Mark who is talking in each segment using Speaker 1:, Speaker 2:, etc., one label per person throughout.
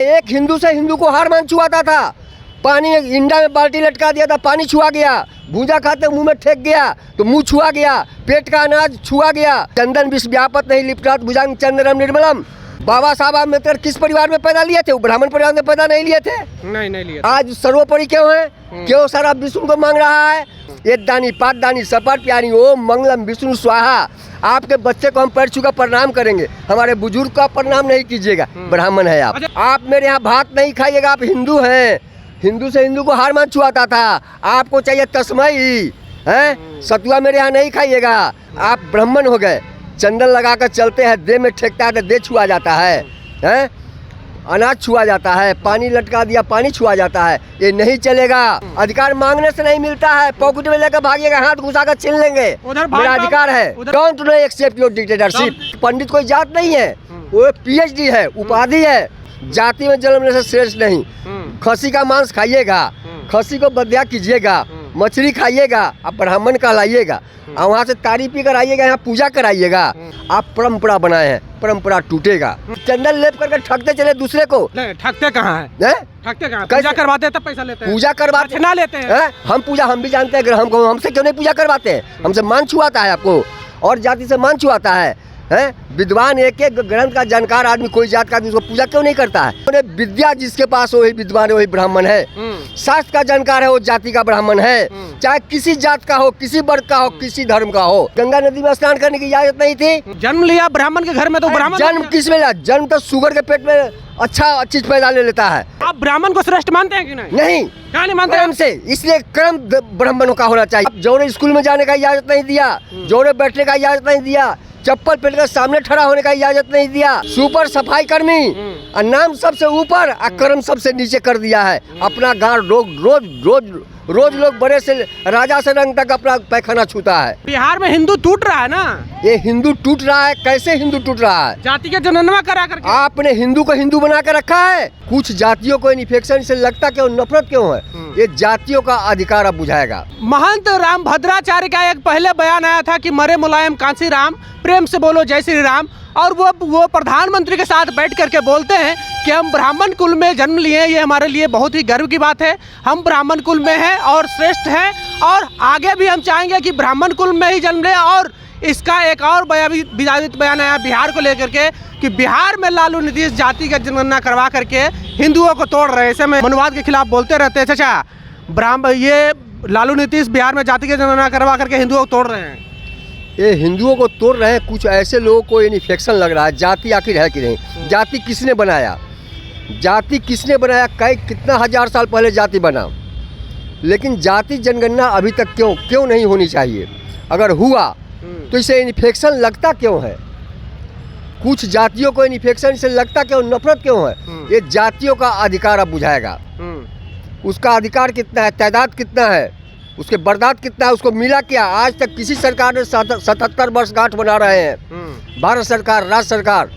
Speaker 1: एक हिंदू से हिंदू को हार मान छुआता था। पानी इंडा में बाल्टी लटका दिया था, पानी छुआ गया। भूजा खाते मुंह में ठेक गया तो मुंह छुआ गया। पेट का अनाज छुआ गया। चंदन विष व्यापत नहीं लिपटात भुजांग चंद्रम निर्मलम। बाबा साहब आम्बेडकर किस परिवार में पैदा लिए थे? वो ब्राह्मण परिवार में पैदा नहीं लिए थे।
Speaker 2: नहीं लिए।
Speaker 1: आज सर्वोपरि क्यों है? क्यों सारा विष्णु को मांग रहा है? ये दानी पात दानी सपाट प्यारी ओम मंगलम विष्णु स्वाहा। आपके बच्चे को हम पैर छू का प्रणाम करेंगे, हमारे बुजुर्ग का प्रणाम नहीं कीजिएगा। ब्राह्मण है आप मेरे यहाँ भात नहीं खाइएगा। आप हिंदू हैं। हिंदू से हिंदू को हार मान छुआता था। आपको चाहिए तस्मई है। सतुआ मेरे यहाँ नहीं खाइएगा। आप ब्राह्मण हो गए। चंदन लगा कर चलते हैं, देह में ठेकता है तो देह छुआ जाता है। अनाज छुआ जाता है। पानी लटका दिया, पानी छुआ जाता है। ये नहीं चलेगा। अधिकार मांगने से नहीं मिलता है। पॉकेट में लेकर भागिएगा, हाथ घुसा कर छीन लेंगे। मेरा अधिकार है। Don't no accept your dictatorship. पंडित कोई जात नहीं है, वो पीएचडी है, उपाधि है। जाति में जन्मने से श्रेष्ठ नहीं। खसी का मांस खाइएगा, खसी को बधिया कीजिएगा, मछली खाइएगा, आप ब्राह्मण कहलाइएगा। और वहाँ से तारी पी कर आइएगा, यहाँ पूजा कराइएगा। आप परंपरा बनाए हैं, परंपरा टूटेगा। चंदन लेप करके ठगते चले दूसरे को।
Speaker 2: ठगते कहाँ है? ठगते कहाँ? पूजा करवाते हैं तब पैसा लेते हैं।
Speaker 1: पूजा करवाते
Speaker 2: ना लेते हैं।
Speaker 1: हम पूजा हम भी जानते हैं। अगर हमसे क्यों नहीं पूजा करवाते हैं? हमसे मान छुआता है आपको, और जाति से मान छुआता है। विद्वान एक एक ग्रंथ का जानकार आदमी कोई जात का आदमी उसको पूजा क्यों नहीं करता है? विद्या जिसके पास वही विद्वान है, वही ब्राह्मण है। शास्त्र का जानकार है, वो जाति का ब्राह्मण है। चाहे किसी जात का हो, किसी वर्ग का हो, किसी धर्म का हो। गंगा नदी में स्नान करने की इजाजत नहीं थी।
Speaker 2: जन्म लिया ब्राह्मण के घर में तो ब्राह्मण
Speaker 1: जन्म किस में लिया? जन्म तो शुगर के पेट में अच्छा चीज पैदा ले लेता है।
Speaker 2: आप ब्राह्मण को श्रेष्ठ मानते हैं कि नहीं?
Speaker 1: नहीं,
Speaker 2: क्या नहीं मानते?
Speaker 1: क्रम से, इसलिए क्रम ब्राह्मणों का होना चाहिए। जोड़े स्कूल में जाने का इजाजत नहीं दिया, जोड़े बैठने का इजाजत नहीं दिया, चप्पल पहन कर सामने खड़ा होने का इजाजत नहीं दिया। सुपर सफाई कर्मी और नाम सबसे ऊपर और कर्म सबसे नीचे कर दिया है। अपना गांव रोज लोग बड़े से राजा से रंग तक अपना पैखाना छूता है।
Speaker 2: बिहार में हिंदू टूट रहा है ना।
Speaker 1: ये हिंदू टूट रहा है। कैसे हिंदू टूट रहा है?
Speaker 2: जाति के जनगणना करा करके
Speaker 1: आपने हिंदू को हिंदू बना कर रखा है। कुछ जातियों को इन्फेक्शन से लगता क्यों, नफरत क्यों है? ये जातियों का अधिकार अब बुझाएगा।
Speaker 2: महंत राम भद्राचार्य का एक पहले बयान आया था कि मरे मुलायम कांसी राम, प्रेम से बोलो जय श्री राम। और वो प्रधानमंत्री के साथ बैठ करके बोलते हैं कि हम ब्राह्मण कुल में जन्म लिए, ये हमारे लिए बहुत ही गर्व की बात है। हम ब्राह्मण कुल में हैं और श्रेष्ठ हैं, और आगे भी हम चाहेंगे कि ब्राह्मण कुल में ही जन्म ले। और इसका एक और विवादित बयान आया बिहार को लेकर के कि बिहार में लालू नीतीश जाति का जनगणना करवा करके हिंदुओं को तोड़ रहे हैं। ऐसे में मनुवाद के खिलाफ बोलते रहते हैं। चाचा, ये लालू नीतीश बिहार में जाति की जनगणना करवा करके हिंदुओं को तोड़ रहे हैं।
Speaker 1: ये हिंदुओं को तोड़ रहे हैं। कुछ ऐसे लोगों को इन्फेक्शन लग रहा है। जाति आखिर है कि नहीं? जाति किसने बनाया? जाति किसने बनाया? कितना हजार साल पहले जाति बना। लेकिन जाति जनगणना अभी तक क्यों नहीं होनी चाहिए? अगर हुआ तो इसे इन्फेक्शन लगता क्यों है? कुछ जातियों को इन्फेक्शन से लगता क्यों, नफरत क्यों है? ये जातियों का अधिकार अब बुझाएगा। उसका अधिकार कितना है, तादाद कितना है, उसके बर्दाश्त कितना है, उसको मिला क्या? आज तक किसी सरकार ने 77 वर्षगांठ बना रहे हैं। भारत सरकार, राज्य सरकार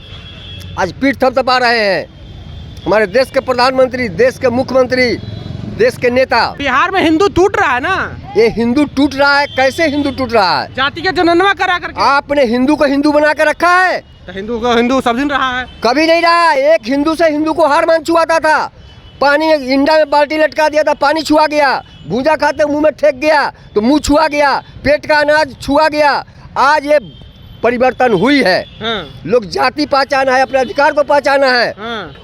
Speaker 1: आज पीठ थपथपा रहे हैं। हमारे देश के प्रधानमंत्री, देश के मुख्यमंत्री, देश के नेता।
Speaker 2: बिहार में हिंदू टूट रहा है ना।
Speaker 1: ये हिंदू टूट रहा है। कैसे हिंदू टूट रहा है?
Speaker 2: जाति के जनगणना करा करके।
Speaker 1: आपने हिंदू को हिंदू बना कर रखा है।
Speaker 2: तो हिंदू को हिंदू सब दिन रहा है।
Speaker 1: कभी नहीं रहा। एक हिंदू से हिंदू को हार मान छुआता था। पानी इंडा में बाल्टी लटका दिया था, पानी छुआ गया। भूजा खाते मुंह में ठेक गया तो मुंह छुआ गया। पेट का अनाज छुआ गया। आज ये परिवर्तन हुई है। लोग जाति पहचाना है, अपने अधिकार को पहचाना है।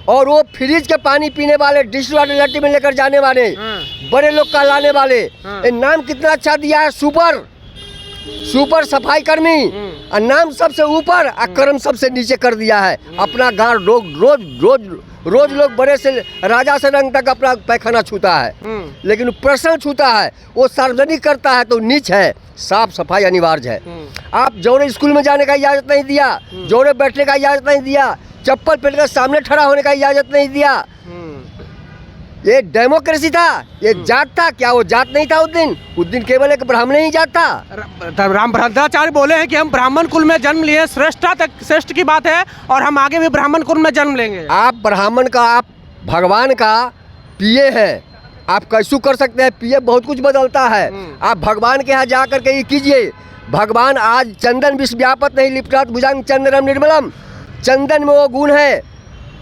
Speaker 1: और वो फ्रिज के पानी पीने वाले, डिश वाले लट्टी में लेकर जाने वाले, बड़े लोग कहलाने वाले, नाम कितना अच्छा दिया है, सुपर सफाई कर्मी। और नाम सबसे ऊपर और कर्म सबसे नीचे कर दिया है। अपना गांव रोज लोग बड़े से राजा से रंग तक अपना पैखाना छूता है। लेकिन पर्सनल छूता है, वो सार्वजनिक करता है तो नीच है। साफ सफाई अनिवार्य है। आप जोड़े स्कूल में जाने का इजाजत नहीं दिया, जोड़े बैठने का इजाजत नहीं दिया, चप्पल पहन कर सामने खड़ा होने का इजाजत नहीं दिया। ये डेमोक्रेसी था, ये जात था क्या? वो जात नहीं था उस दिन केवल एक ब्राह्मण ही जात था।
Speaker 2: राम भद्राचार्य बोले हैं कि हम ब्राह्मण कुल में जन्म लिए, श्रेष्ठ की बात है, और हम आगे भी ब्राह्मण कुल में जन्म लेंगे।
Speaker 1: आप ब्राह्मण का, आप भगवान का पिए है। आप कैसे कर सकते हैं? पिए बहुत कुछ बदलता है। आप भगवान के यहाँ जा करके ये कीजिए। भगवान आज चंदन विष व्यापत नहीं लिपटात भुजांग चंद्रम निर्मलम। चंदन में वो गुण है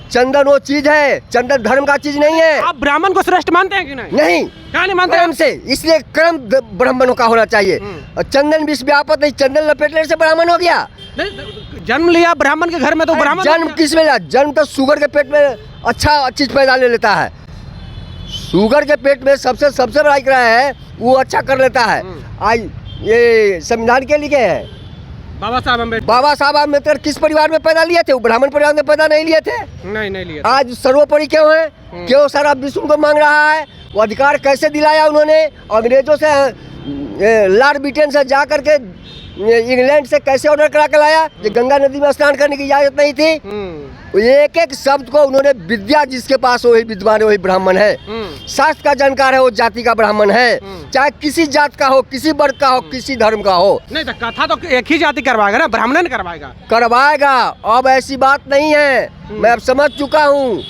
Speaker 1: चंदन वो चीज है, चंदन धर्म का चीज नहीं है।
Speaker 2: आप ब्राह्मण को श्रेष्ठ मानते हैं कि नहीं?
Speaker 1: नहीं,
Speaker 2: क्या नहीं मानते?
Speaker 1: क्रम से, इसलिए क्रम ब्राह्मणों का होना चाहिए। और चंदन विष व्यापत नहीं, चंदन लपेटने से ब्राह्मण हो गया।
Speaker 2: नहीं, जन्म लिया ब्राह्मण के घर में तो ब्राह्मण
Speaker 1: जन्म किस में लिया? जन्म तो शुगर के पेट में अच्छा चीज पैदा ले लेता है। शुगर के पेट में सबसे बड़ा इकरा है, वो अच्छा कर लेता है। आज ये संविधान के लिखे है, बाबा साहब अम्बेडकर किस परिवार में पैदा लिए थे? वो ब्राह्मण परिवार में पैदा नहीं लिए थे।
Speaker 2: नहीं लिए।
Speaker 1: आज सर्वोपरि क्यों है? क्यों सारा विश्व को मांग रहा है? वो अधिकार कैसे दिलाया उन्होंने? अंग्रेजों से, लॉर्ड ब्रिटेन से जा करके इंग्लैंड से कैसे ऑर्डर करा के लाया? ये गंगा नदी में स्नान करने की इजाजत नहीं थी। एक एक शब्द को उन्होंने, विद्या जिसके पास वही विद्वान है, वही ब्राह्मण है। शास्त्र का जानकार है, वो जाति का ब्राह्मण है। चाहे किसी जात का हो, किसी वर्ग का हो, किसी धर्म का हो।
Speaker 2: नहीं तो कथा तो एक ही जाति करवाएगा ना, ब्राह्मण ने
Speaker 1: करवाएगा। अब ऐसी बात नहीं है, मैं अब समझ चुका हूँ।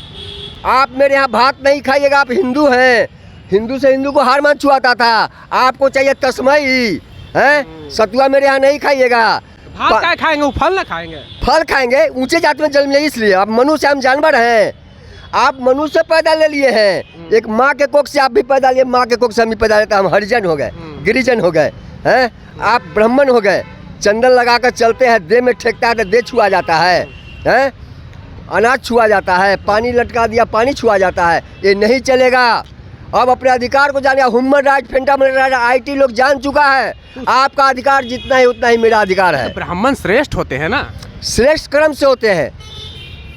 Speaker 1: आप मेरे यहाँ भात नहीं खाइएगा, आप हिंदू हैं। हिंदू से हिंदू को हार मान छुआता था। आपको चाहिए तस्मई है, सतुआ मेरे यहाँ नहीं खाइएगा।
Speaker 2: भात क्या खाएंगे? वो फल ना खाएंगे।
Speaker 1: फल खाएंगे, ऊंचे जात में जन्म लिए इसलिए। अब मनुष्य, हम जानवर हैं। आप मनुष्य पैदा ले लिए हैं, एक माँ के कोख से आप भी पैदा लिए, माँ के कोख से हम भी पैदा लेते। हम हरिजन हो गए, गिरिजन हो गए हैं, आप ब्राह्मण हो गए। चंदन लगा कर चलते हैं, देह में ठेकता है तो देह छुआ जाता है, हैं? अनाज छुआ जाता है, पानी लटका दिया पानी छुआ जाता है। ये नहीं चलेगा। अब अपने अधिकार को जानिए। Human right, fundamental right, IT लोग जान चुका है। आपका अधिकार जितना है उतना ही मेरा अधिकार है।
Speaker 2: ब्राह्मण श्रेष्ठ होते हैं ना?
Speaker 1: श्रेष्ठ कर्म से होते हैं।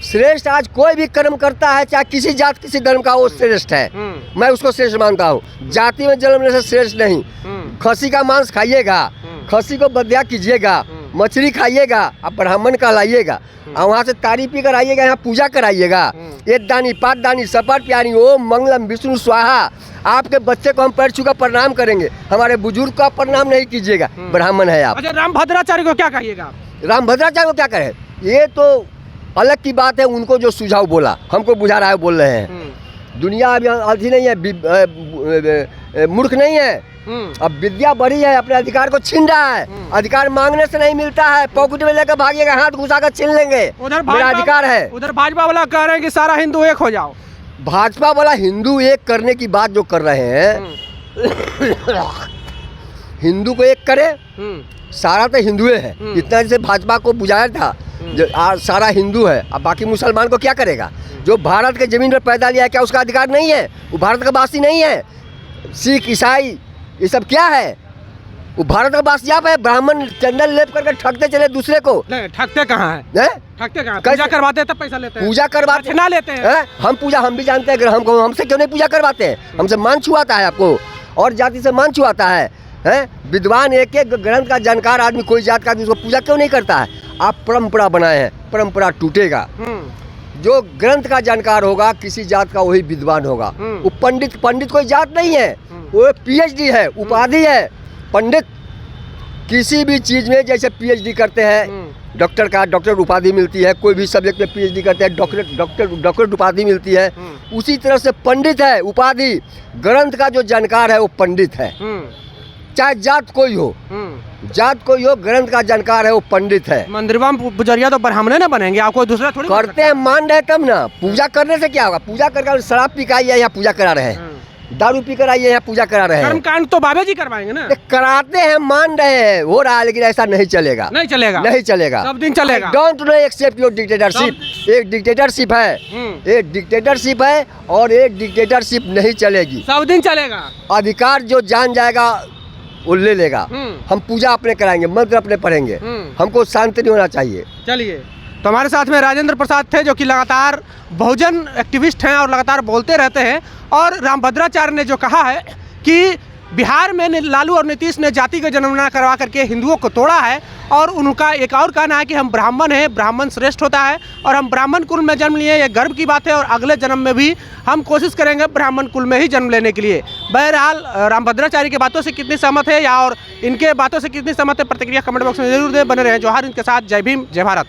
Speaker 1: श्रेष्ठ आज कोई भी कर्म करता है, चाहे किसी जात किसी धर्म का, वो श्रेष्ठ है। मैं उसको श्रेष्ठ मानता हूँ। जाति में जन्मने से श्रेष्ठ नहीं। खसी का मांस खाइएगा, खसी को बधिया कीजिएगा, मछली खाइएगा, आप ब्राह्मण कहलाइएगा। और वहाँ से तारी पी कर आइएगा, यहाँ पूजा कराइएगा। एक दानी पाँच दानी सपर प्यारी ओम मंगलम विष्णु स्वाहा। आपके बच्चे को हम पैर छूकर प्रणाम करेंगे, हमारे बुजुर्ग का प्रणाम नहीं कीजिएगा। ब्राह्मण है आप।
Speaker 2: अच्छा, रामभद्राचार्य को क्या कहिएगा?
Speaker 1: रामभद्राचार्य को क्या कहे? ये तो अलग की बात है। उनको जो सुझाव बोला, हमको बुझा रहा है, बोल रहे हैं। दुनिया अभी अलझी नहीं है, मूर्ख नहीं है। अब विद्या बढ़ी है, अपने अधिकार को छीन रहा है। अधिकार मांगने से नहीं मिलता है, पॉकेट में लेकर भागिएगा, हाथ घुसा कर छीन लेंगे। मेरा अधिकार है।
Speaker 2: उधर भाजपा वाला कह रहे हैं कि सारा हिंदू एक हो जाओ।
Speaker 1: भाजपा वाला हिंदू एक करने की बात जो कर रहे हैं, हिंदू को एक करे, सारा तो हिंदुए है। इतना जैसे भाजपा को बुझाया था सारा हिंदू है, अब बाकी मुसलमान को क्या करेगा? जो भारत के जमीन पर पैदा लिया है, क्या उसका अधिकार नहीं है? वो भारत का वासी नहीं है? सिख ईसाई ये सब क्या है? वो भारत का वासियाब है। ब्राह्मण चंदन लेप करके ठगते चले दूसरे को।
Speaker 2: नहीं, ठगते कहाँ है? ठगते कहाँ? पूजा करवाते हैं तब पैसा लेते हैं।
Speaker 1: पूजा करवाते
Speaker 2: ना लेते हैं।
Speaker 1: हम पूजा, हम भी जानते हैं। हमसे क्यों नहीं पूजा करवाते हैं? हमसे मान छुआता है आपको, और जाति से मान छुआता है। विद्वान एक एक ग्रंथ का जानकार आदमी, कोई जात का आदमी उसको पूजा क्यों नहीं करता है? आप परंपरा बनाए हैं, परंपरा टूटेगा। जो ग्रंथ का जानकार होगा, किसी जात का, वही विद्वान होगा। वो पंडित कोई जात नहीं है, वो PhD है, उपाधि है। पंडित किसी भी चीज में जैसे PhD करते हैं, डॉक्टर उपाधि मिलती है। कोई भी सब्जेक्ट में PhD करते हैं, डॉक्टर उपाधि मिलती है। उसी तरह से पंडित है उपाधि। ग्रंथ का जो जानकार है वो पंडित है। चाहे जात कोई हो, ग्रंथ का जानकार है वो पंडित है।
Speaker 2: मंदिरवा पुजरिया तो ब्राह्मण न बनेंगे, आपको दूसरा थोड़ी
Speaker 1: करते हैं। मान रहे तब ना। पूजा करने से क्या होगा? पूजा करके शराब पी के आइए यहाँ पूजा करा रहे हैं, दारू पी कर आइए यहाँ पूजा करा रहे हैं।
Speaker 2: कर्मकांड तो बाबा जी करवाएंगे ना?
Speaker 1: कराते हैं, मान रहे हैं, हो रहा है, लेकिन ऐसा नहीं चलेगा।
Speaker 2: नहीं चलेगा। सब दिन चलेगा।
Speaker 1: Don't no accept your dictatorship. एक डिक्टेटरशिप है, एक डिक्टेटरशिप है, और एक डिक्टेटरशिप नहीं चलेगी।
Speaker 2: सब दिन चलेगा।
Speaker 1: अधिकार जो जान जाएगा वो ले लेगा। हम पूजा अपने कराएंगे, मंत्र अपने पढ़ेंगे। हमको शांति नहीं होना चाहिए।
Speaker 2: चलिए, तो हमारे साथ में राजेंद्र प्रसाद थे, जो कि लगातार बहुजन एक्टिविस्ट हैं और लगातार बोलते रहते हैं। और रामभद्राचार्य ने जो कहा है कि बिहार में लालू और नीतीश ने जाति का जनगणना करवा करके हिंदुओं को तोड़ा है, और उनका एक और कहना है कि हम ब्राह्मण हैं, ब्राह्मण श्रेष्ठ होता है, और हम ब्राह्मण कुल में जन्म लिए, ये गर्व की बात है, और अगले जन्म में भी हम कोशिश करेंगे ब्राह्मण कुल में ही जन्म लेने के लिए। बहरहाल रामभद्राचार्य की बातों से कितनी सहमत है, या और इनके बातों से कितनी सहमत है, प्रतिक्रिया कमेंट बॉक्स में जरूर दें। बने रहें जौहर इनके साथ। जय भीम, जय भारत।